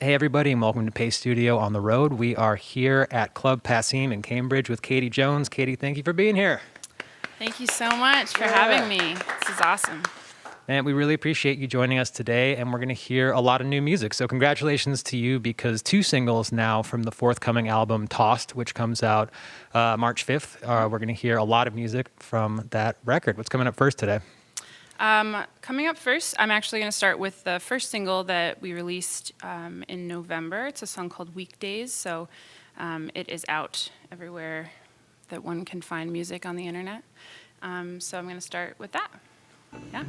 Hey everybody, and welcome to Pace Studio on the Road. We are here at Club Passim in Cambridge with Kaiti Jones. Kaiti, thank you for being here. Thank you so much for having me. This is awesome. And we really appreciate you joining us today, and we're going to hear a lot of new music. So congratulations to you, because 2 singles now from the forthcoming album, Tossed, which comes out March 5th. We're going to hear a lot of music from that record. What's coming up first today? Coming up first, I'm actually going to start with the first single that we released in November. It's a song called Weekdays, so it is out everywhere that one can find music on the internet. So I'm going to start with that. Yeah.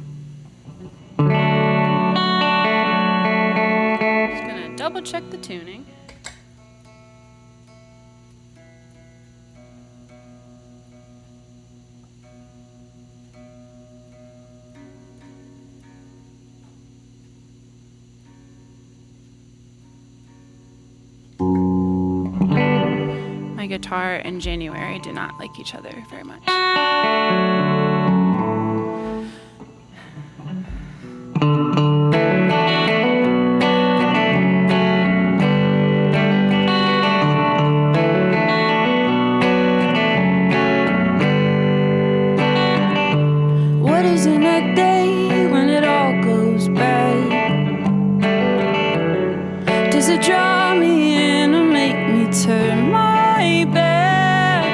Just going to double check the tuning. My guitar and January do not like each other very much. What is in a day when it all goes bad? Does it draw me in or make me turn my back?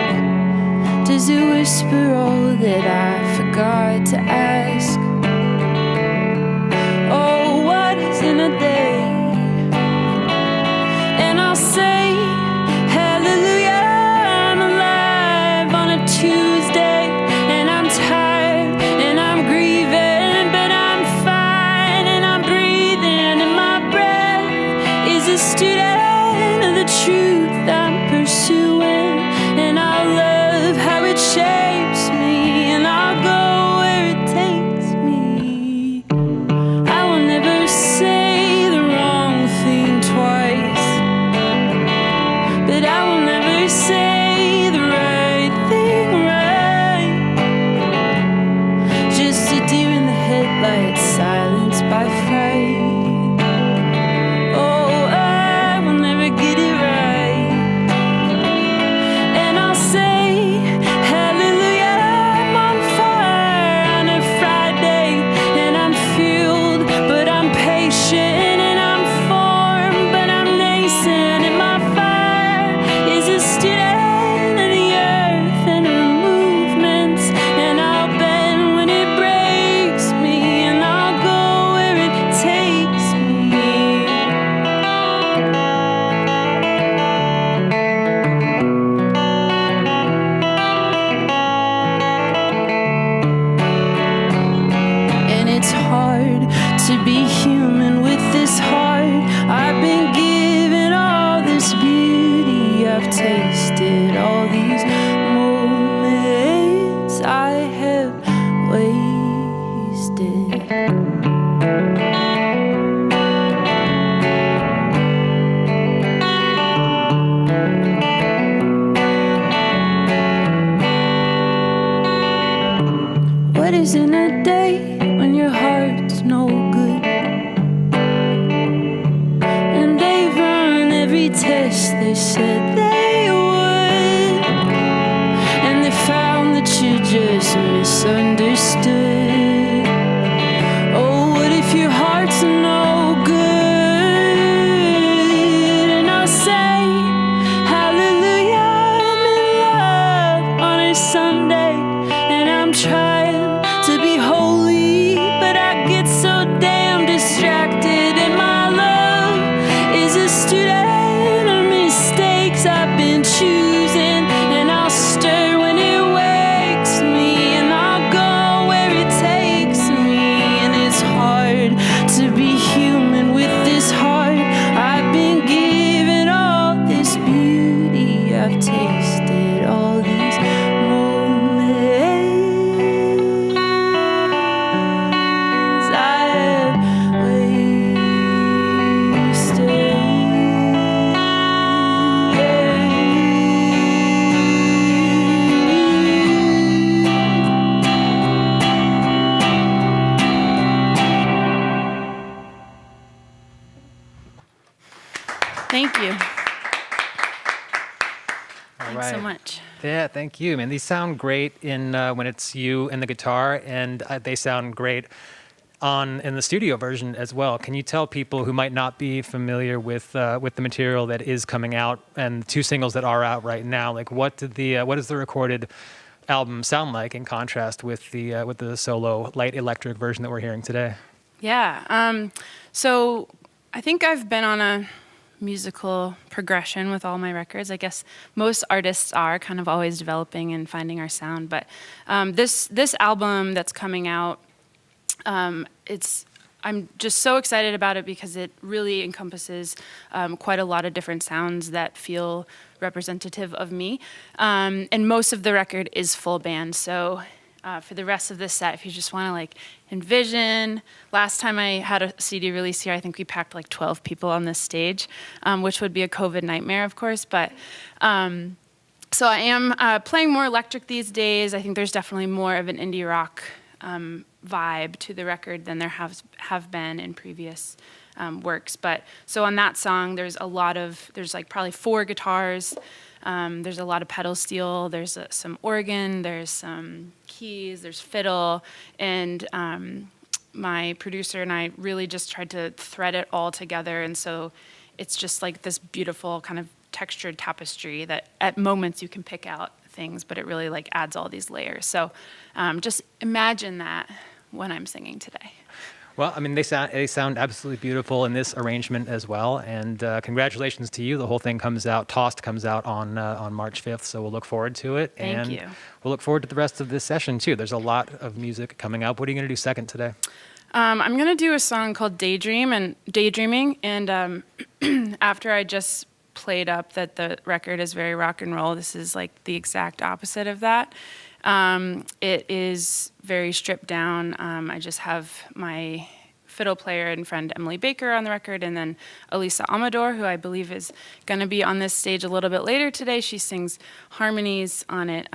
Does it whisper all that I forgot to ask? Oh, what is in a day? And I'll say, hallelujah, I'm alive on a Tuesday, and I'm tired, and I'm grieving, but I'm fine, and I'm breathing, and my breath is a student of the truth I'm pursuing, and I love how it shapes me, and I'll go where it takes me. I will never say the wrong thing twice, but I will never say the right thing right. Just a deer in the headlights, silenced by fright. Oh, I will never get it right. And I'll say, hallelujah, I'm on fire on a Friday, and I'm fueled, but I'm patient, and I'm formed, but I'm nascent, and my fire is a student of the earth and her movements, and I'll bend when it breaks me, and I'll go where it takes me. And it's hard to be human with this heart. I've been given all this beauty, I've tasted all these moments I have wasted. What is in a day when your heart's no good? And they've run every test they said they would, and they found that you just misunderstood. Oh, what if your heart's no good? And I'll say, hallelujah, I'm in love on a Sunday, and I'm trying to be holy, but I get so damn distracted, and my love is a student of mistakes I've been choosing, and I'll stir when it wakes me, and I'll go where it Thank you. All Thanks so right. much. Yeah, thank you, man. These sound great in when it's you and the guitar, and they sound great in the studio version as well. Can you tell people who might not be familiar with the material that is coming out and the two singles that are out right now, like what does the recorded album sound like in contrast with the solo light electric version that we're hearing today? Yeah. So I think I've been on a musical progression with all my records. I guess most artists are kind of always developing and finding our sound. But this album that's coming out, I'm just so excited about it because it really encompasses quite a lot of different sounds that feel representative of me. And most of the record is full band. So for the rest of this set, if you just want to like envision, last time I had a CD release here, I think we packed like 12 people on this stage, which would be a COVID nightmare, of course. But so I am playing more electric these days. I think there's definitely more of an indie rock vibe to the record than there have been in previous works. But so on that song, there's like probably 4 guitars. There's a lot of pedal steel. There's some organ. There's some keys. There's fiddle. And my producer and I really just tried to thread it all together. And so it's just like this beautiful kind of textured tapestry that at moments you can pick out things, but it really like adds all these layers. So just imagine that when I'm singing today. Well, I mean, they sound absolutely beautiful in this arrangement as well. And congratulations to you. The whole thing Tossed comes out on March 5th. So we'll look forward to it. Thank you. We'll look forward to the rest of this session too. There's a lot of music coming up. What are you going to do second today? I'm going to do a song called Daydreaming. And after I just played up that the record is very rock and roll, this is like the exact opposite of that. It is very stripped down. I just have my fiddle player and friend Emily Baker on the record, and then Elisa Amador, who I believe is going to be on this stage a little bit later today. She sings harmonies on it.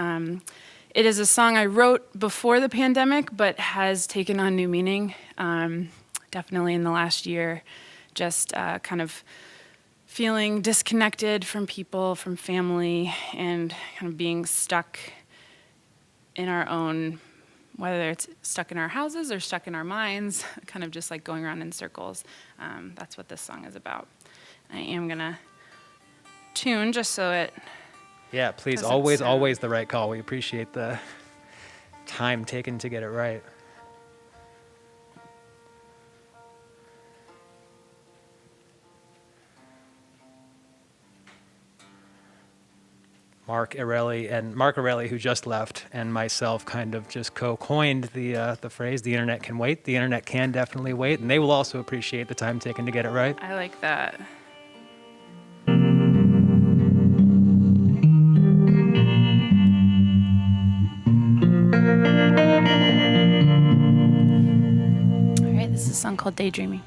It is a song I wrote before the pandemic, but has taken on new meaning, definitely in the last year, just kind of feeling disconnected from people, from family, and kind of being stuck in our own, whether it's stuck in our houses or stuck in our minds, kind of just like going around in circles. That's what this song is about. I am going to tune just so it... Yeah, please, doesn't always sound- the right call. We appreciate the time taken to get it right. Mark Arelli, who just left, and myself kind of just co-coined the phrase, the internet can wait. The internet can definitely wait, and they will also appreciate the time taken to get it right. I like that. All right, this is a song called Daydreaming.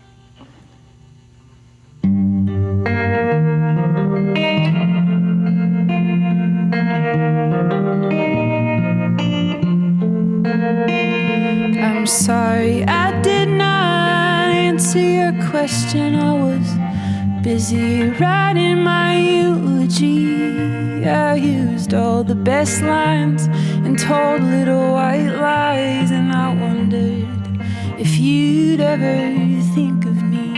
I'm sorry I did not answer your question. I was busy writing my eulogy. I used all the best lines and told little white lies, and I wondered if you'd ever think of me.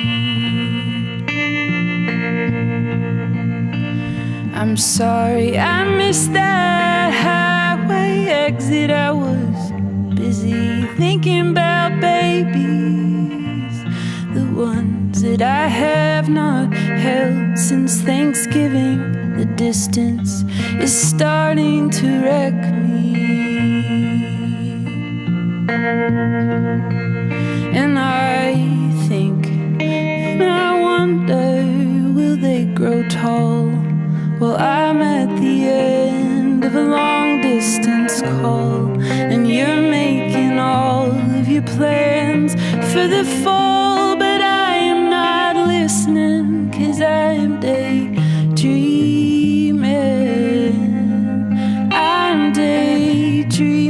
I'm sorry I missed that highway exit. I was busy thinking about babies, the ones that I have not held since Thanksgiving. The distance is starting to wreck me, and I think and I wonder, will they grow tall? Well, I'm at the end of a long distance call, and you're making all of your plans for the fall, but I am not listening, 'cause I am daydreaming. I'm daydreaming.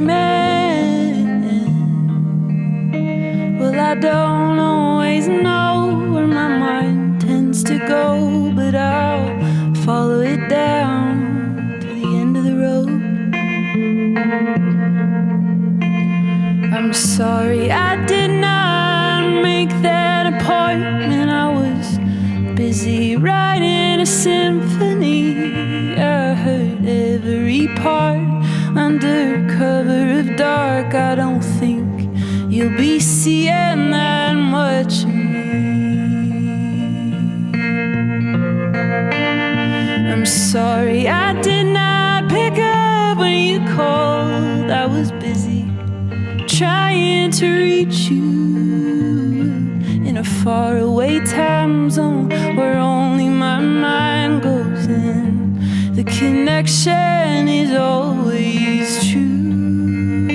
Well, I don't always know where my mind tends to go, but I I'm sorry I did not make that appointment. I was busy writing a symphony. I heard every part under cover of dark. I don't think you'll be seeing that much of me. I'm sorry I did not pick up when you called. I was busy trying to reach you in a faraway time zone where only my mind goes in. The connection is always true.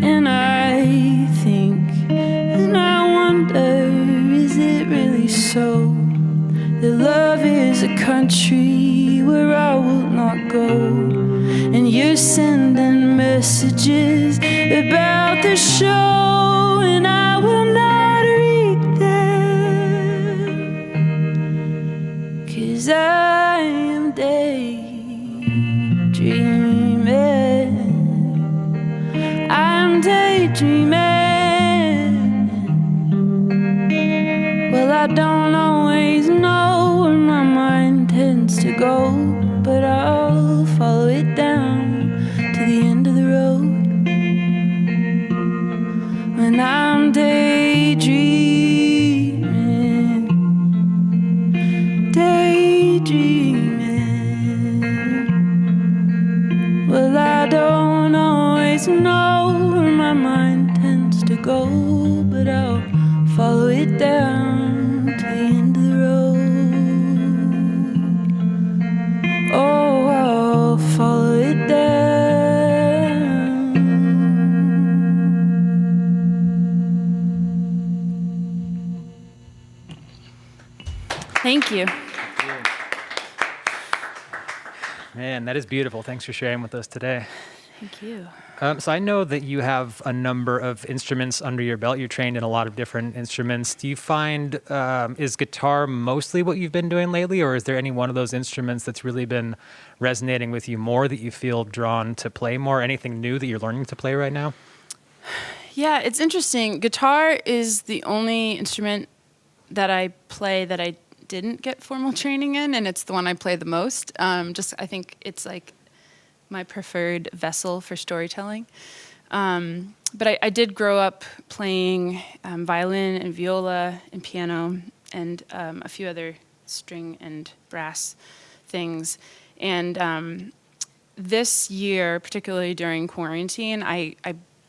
And I think and I wonder, is it really so that love is a country where I will not go? And you're sending messages about the show, and I will not read them, 'cause I am daydreaming. I'm daydreaming. Well, I don't always know where my mind tends to go, but I'll follow it down to the end of the road. When I'm daydreaming, daydreaming. Well, I don't always know where my mind tends to go, but I'll follow it down to the end of the road. Oh, I'll follow it down. Thank you. Man, that is beautiful. Thanks for sharing with us today. Thank you. So I know that you have a number of instruments under your belt. You're trained in a lot of different instruments. Do you find, is guitar mostly what you've been doing lately, or is there any one of those instruments that's really been resonating with you more, that you feel drawn to play more? Anything new that you're learning to play right now? Yeah, it's interesting. Guitar is the only instrument that I play that I didn't get formal training in, and it's the one I play the most. I think it's like my preferred vessel for storytelling. But I did grow up playing violin and viola and piano and a few other string and brass things. And this year, particularly during quarantine, I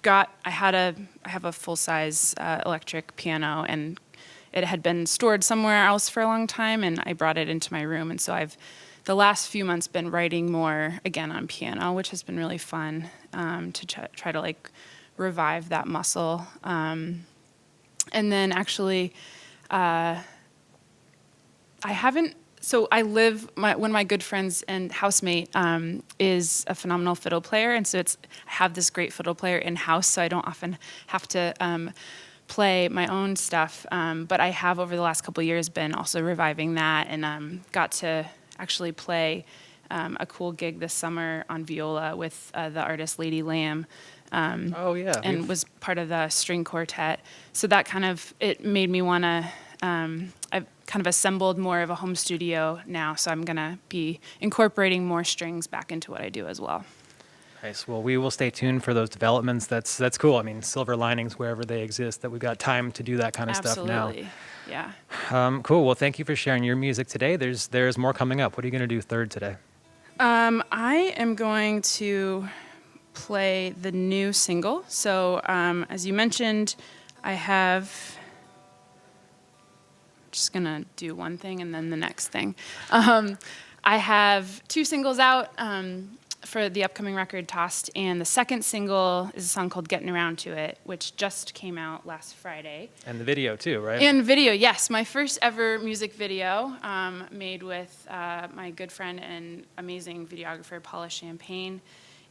have a full-size electric piano, and it had been stored somewhere else for a long time, and I brought it into my room. And so I've the last few months been writing more again on piano, which has been really fun to try to like revive that muscle. And then actually, I haven't. So I live. One of my good friends and housemate is a phenomenal fiddle player, and so I have this great fiddle player in house, so I don't often have to play my own stuff. But I have over the last couple of years been also reviving that, and got to actually play a cool gig this summer on viola with the artist Lady Lamb. Oh yeah, and was part of the string quartet. So that it made me want to. I've kind of assembled more of a home studio now, so I'm gonna be incorporating more strings back into what I do as well. Nice. Well, we will stay tuned for those developments. That's cool. I mean, silver linings wherever they exist, that we've got time to do that kind of stuff now. Absolutely. Yeah. Cool. Well, thank you for sharing your music today. There's more coming up. What are you going to do third today? I am going to play the new single. So, as you mentioned, I'm just going to do one thing and then the next thing. I have 2 singles out for the upcoming record, Tossed, and the second single is a song called Getting Around to It, which just came out last Friday. And the video too, right? And video, yes. My first ever music video made with my good friend and amazing videographer, Paula Champagne.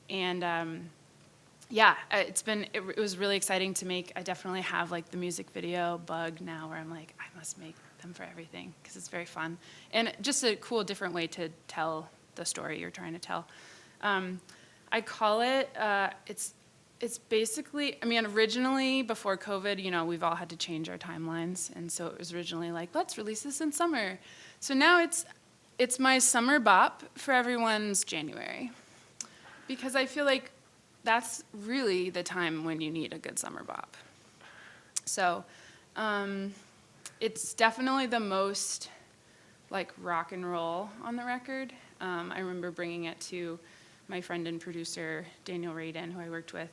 And it was really exciting to make. I definitely have like the music video bug now, where I'm like, I must make them for everything, because it's very fun. And just a cool, different way to tell the story you're trying to tell. I call it, It's basically, I mean, originally before COVID, you know, we've all had to change our timelines. And so it was originally like, let's release this in summer. So now it's my summer bop for everyone's January. Because I feel like that's really the time when you need a good summer bop. So it's definitely the most like rock and roll on the record. I remember bringing it to my friend and producer, Daniel Radin, who I worked with,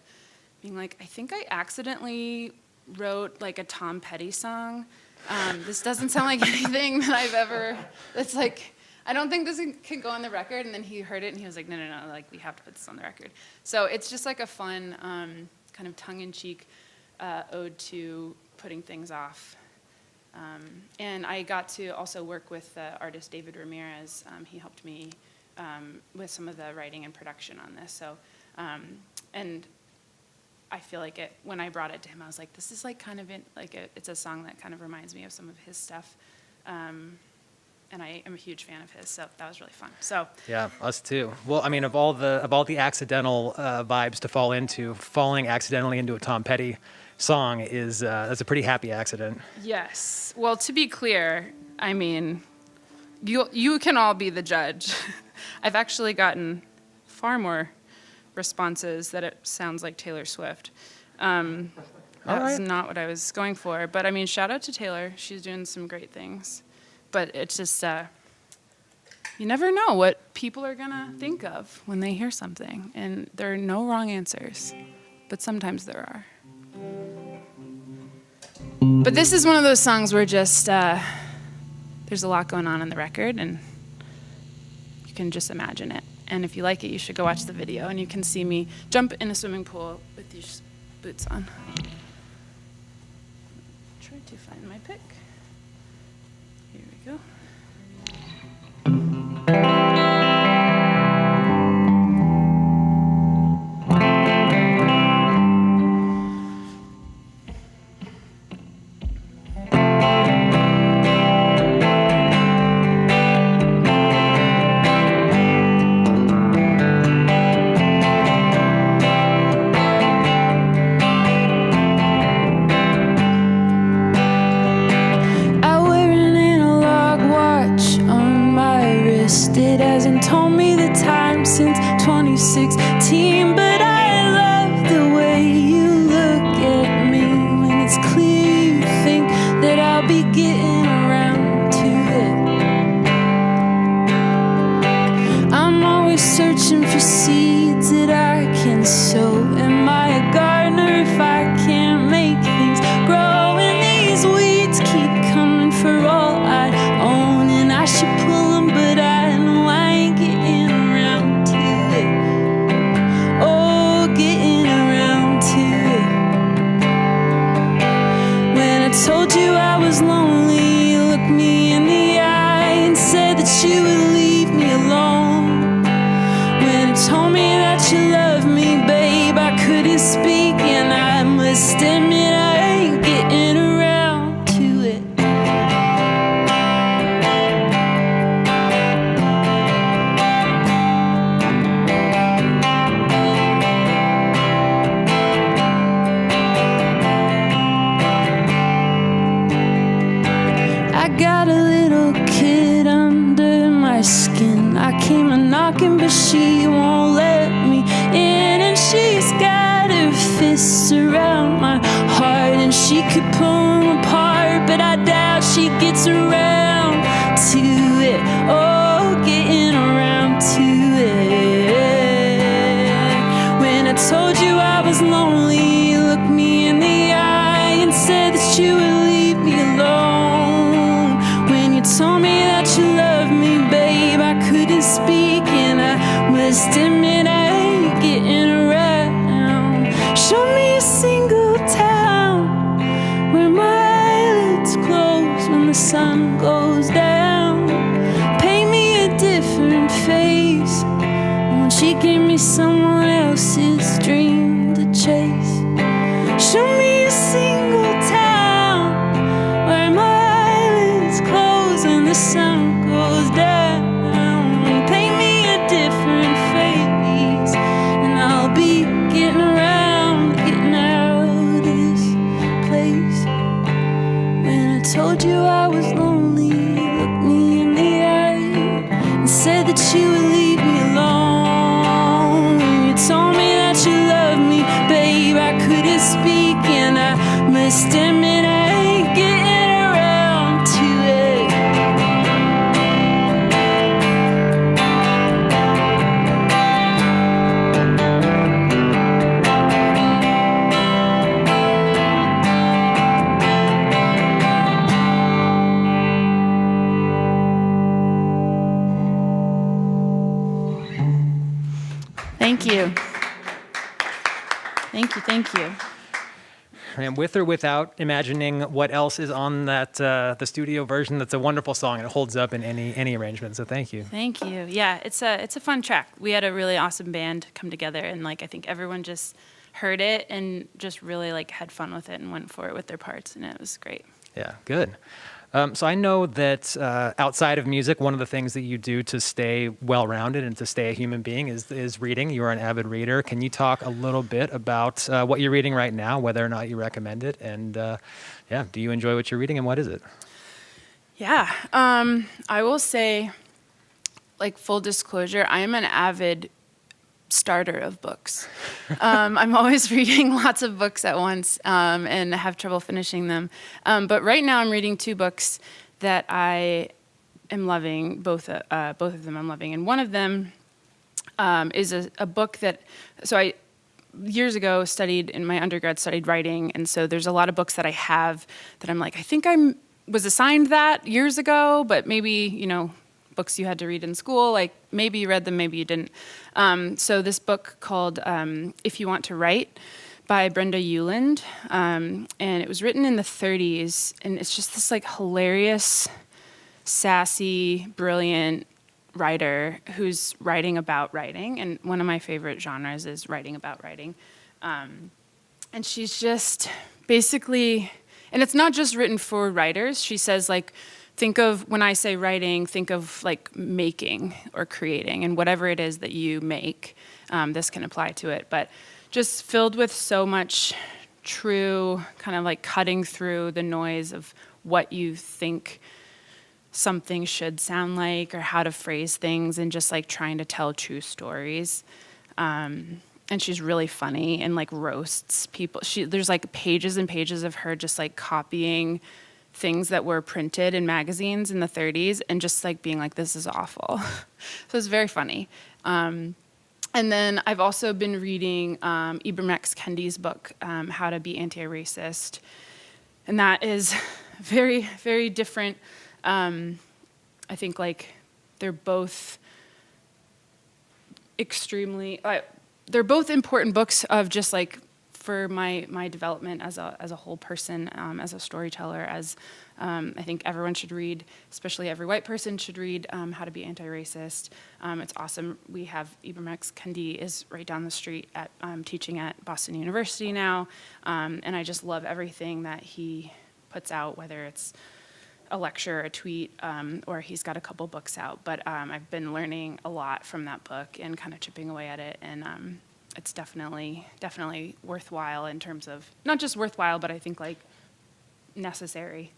being like, I think I accidentally wrote like a Tom Petty song. This doesn't sound like anything that I've ever, it's like, I don't think this can go on the record. And then he heard it and he was like, no, like we have to put this on the record. So it's just like a fun kind of tongue-in-cheek ode to putting things off. And I got to also work with the artist David Ramirez. He helped me with some of the writing and production on this. So, and I feel like when I brought it to him, I was like, this is like kind of it's a song that kind of reminds me of some of his stuff. And I am a huge fan of his, so that was really fun. So Yeah, us too. Well, I mean, of all the accidental vibes to fall into, falling accidentally into a Tom Petty song that's a pretty happy accident. yes. Well, to be clear, I mean, you can all be the judge. I've actually gotten far more responses that it sounds like Taylor Swift. That was not what I was going for. But I mean, shout out to Taylor. She's doing some great things. But it's just, you never know what people are going to think of when they hear something. And there are no wrong answers. But sometimes there are. But this is one of those songs where just, there's a lot going on in the record. And you can just imagine it. And if you like it, you should go watch the video. And you can see me jump in a swimming pool with these boots on. Try to find my pick. Here we go. It hasn't told me the time since 2016, but I love the way you look at me when it's clear you think that I'll be getting around to it. I'm always searching for seeds that I can sow. Am I a gardener if I can't make things grow? And these weeds keep coming for all I own, and I should pull them, but I know I ain't getting around to it. Oh, getting around to it. When I told you I was lonely, you looked me in the eye and said that you would leave me alone. When you told me that you loved me, babe, I couldn't speak, and I must admit I ain't getting around to it. I got a little kid under my skin. I came a knocking, but she won't let me in. And she's got her fists around my heart, and she could pull them apart, but I doubt she gets around to it. Oh, getting around to it. When I told you I was lonely, you looked me in the eye and said that you would leave me alone. When you told me that you loved me, babe, I couldn't speak, and I must admit I ain't getting around. Show me a single town where my eyelids close when the sun goes down. Paint me a different face. Won't you give me someone else's dream to chase? Show me a single town where my eyelids close when the sun goes down. Paint me a different face, and I'll be getting around told you I was lonely, looked me in the eye, and said that you would leave me alone. You told me that you loved me, babe, I couldn't speak, and I must admit I ain't getting around to it. Thank you. Thank you. And with or without imagining what else is on that the studio version, that's a wonderful song, and it holds up in any arrangement. So thank you. Thank you. Yeah, it's a fun track. We had a really awesome band come together, and like I think everyone just heard it and just really like had fun with it and went for it with their parts, and it was great. Yeah, good. So I know that outside of music, one of the things that you do to stay well-rounded and to stay a human being is reading. You are an avid reader. Can you talk a little bit about what you're reading right now, whether or not you recommend it, and do you enjoy what you're reading, and what is it? Yeah, I will say, like full disclosure, I am an avid starter of books. I'm always reading lots of books at once and have trouble finishing them. But right now I'm reading two books that I am loving, both of them I'm loving. And one of them is a book that, so I years ago studied, in my undergrad, studied writing. And so there's a lot of books that I have that I'm like, I think I was assigned that years ago, but maybe, books you had to read in school, like maybe you read them, maybe you didn't. So this book called If You Want to Write by Brenda Euland, and it was written in the 30s, and it's just this like hilarious, sassy, brilliant writer who's writing about writing, and one of my favorite genres is writing about writing. And she's just basically, and it's not just written for writers, she says like, think of, when I say writing, think of like making or creating, and whatever it is that you make, this can apply to it, but just filled with so much true, kind of like cutting through the noise of what you think something should sound like or how to phrase things, and just like trying to tell true stories. And she's really funny and like roasts people. There's like pages and pages of her just like copying things that were printed in magazines in the 30s and just like being like, this is awful. So it's very funny. And then I've also been reading Ibram X. Kendi's book, How to Be Anti-Racist. And that is very, very different. I think like they're both they're both important books of just like, for my development as a whole person, as a storyteller, as I think everyone should read, especially every white person should read How to Be Anti-Racist. It's awesome. We have Ibram X. Kendi is right down the street at teaching at Boston University now, and I just love everything that he puts out, whether it's a lecture, a tweet, or he's got a couple books out. But I've been learning a lot from that book and kind of chipping away at it, and it's definitely worthwhile in terms of, not just worthwhile, but I think like necessary.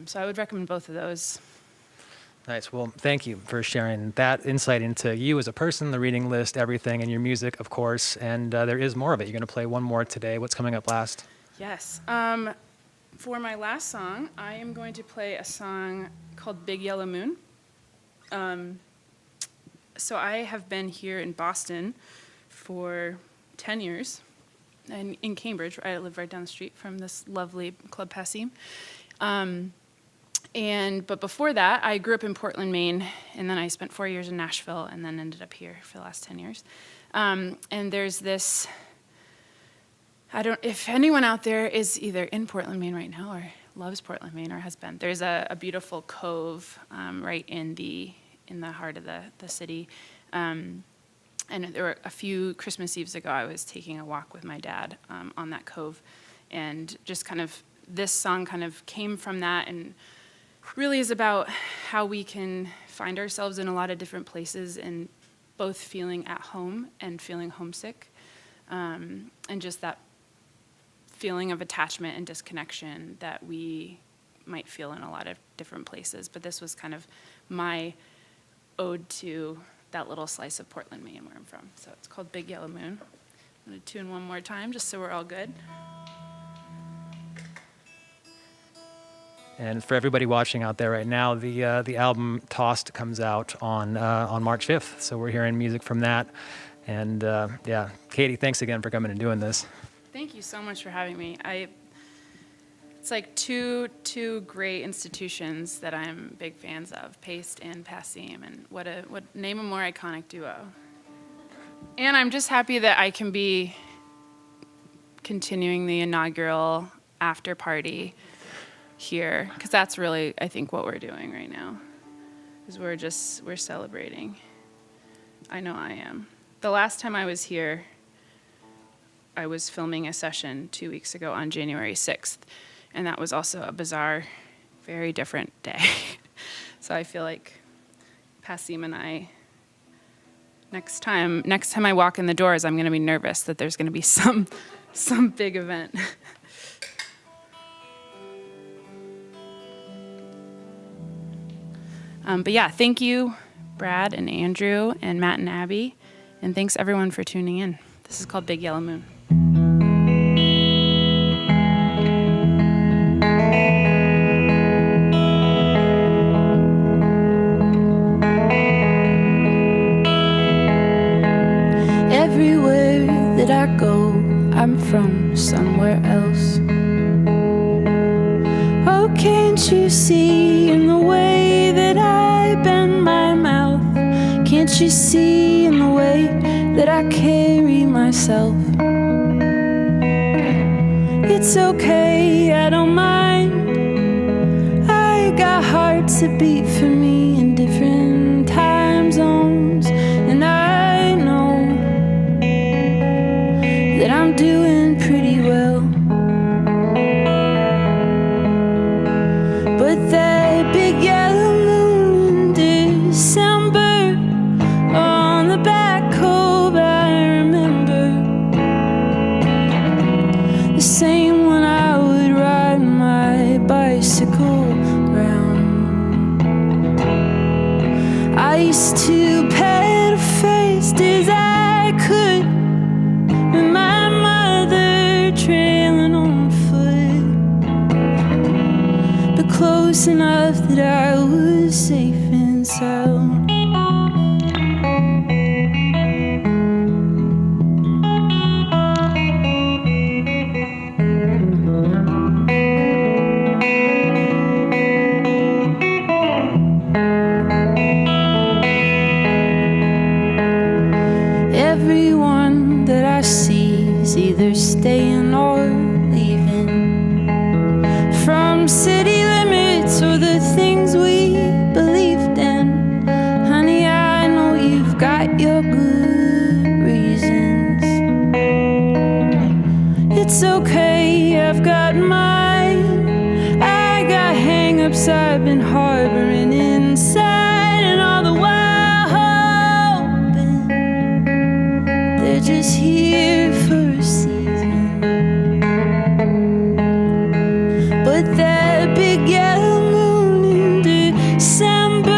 So I would recommend both of those. Nice. Well, thank you for sharing that insight into you as a person, the reading list, everything, and your music, of course. And there is more of it. You're going to play one more today. What's coming up last? Yes. For my last song, I am going to play a song called Big Yellow Moon. So I have been here in Boston for 10 years, and in Cambridge. I live right down the street from this lovely Club Passim. But before that, I grew up in Portland, Maine, and then I spent 4 years in Nashville, and then ended up here for the last 10 years. And there's this, if anyone out there is either in Portland, Maine right now, or loves Portland, Maine, or has been, there's a beautiful cove right in the heart of the city. And there were a few Christmas Eves ago, I was taking a walk with my dad on that cove, and just kind of, this song kind of came from that, and really is about how we can find ourselves in a lot of different places, and both feeling at home and feeling homesick, and just that feeling of attachment and disconnection that we might feel in a lot of different places. But this was kind of my ode to that little slice of Portland, Maine, where I'm from. So it's called Big Yellow Moon. I'm going to tune one more time just so we're all good. And for everybody watching out there right now, the album Tossed comes out on March 5th. So we're hearing music from that. And yeah, Kaiti, thanks again for coming and doing this. Thank you so much for having me. It's like two great institutions that I'm big fans of, Paste and Passim, and what name a more iconic duo. And I'm just happy that I can be continuing the inaugural after party here, because that's really, I think, what we're doing right now, is we're celebrating. I know I am. The last time I was here, I was filming a session 2 weeks ago on January 6th, and that was also a bizarre, very different day. So I feel like Passim and I, next time I walk in the doors, I'm going to be nervous that there's going to be some big event. But yeah, thank you, Brad and Andrew and Matt and Abby, and thanks everyone for tuning in. This is called Big Yellow Moon. Everywhere that I go, I'm from somewhere else. Oh, can't you see in the way that I bend my mouth? Can't you see in the way that I carry myself? It's okay, I don't mind. I got hearts that beat for me in different time zones, and I know that I'm doing pretty well. But that big yellow moon in December on the back cove, I remember the same when I would ride my bicycle round. I used to pedal fast as I could, with my mother trailing on foot, but close enough that I was safe and sound. Everyone that I see is either staying or leaving, from city limits or the things we believed in. Honey, I know you've got your good reasons. It's okay, I've got mine. I got hang-ups I've been harboring inside, and all the while hoping they're just here for a season. But that big yellow moon in December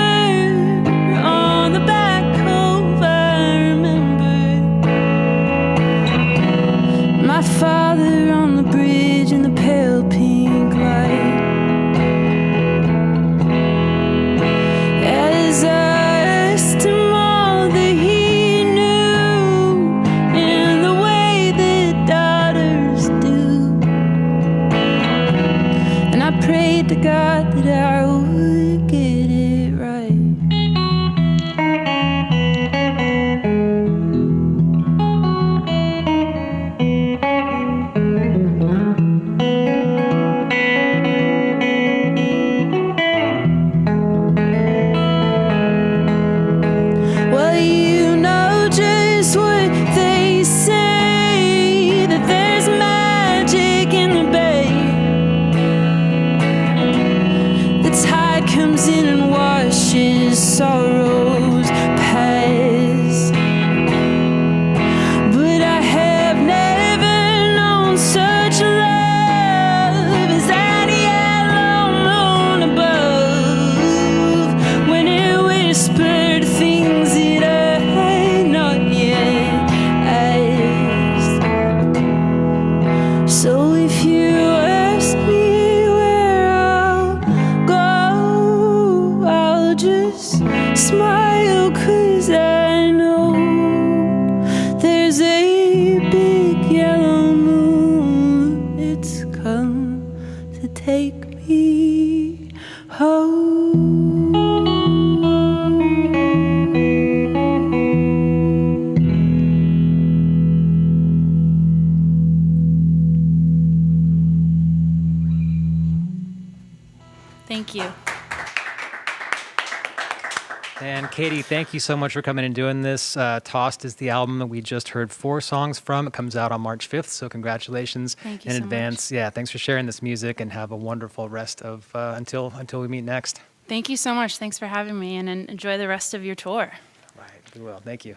on the back cove, I remember my father on the bridge in the pale pink light, as I asked him all that he knew in the way that daughters do. And I prayed to God that I would get it right. Well, you know just what they say, that there's magic in the bay. The tide comes in and washes sorrows past. But I have never known such love as that yellow Thank you. And Katie, thank you so much for coming and doing this. Tossed is the album that we just heard 4 songs from. It comes out on March 5th, so congratulations Thank you in so advance. Yeah, thanks for sharing this music, and have a wonderful rest of until we meet next. Thank you so much. Thanks for having me, and enjoy the rest of your tour. Right, we will. Thank you.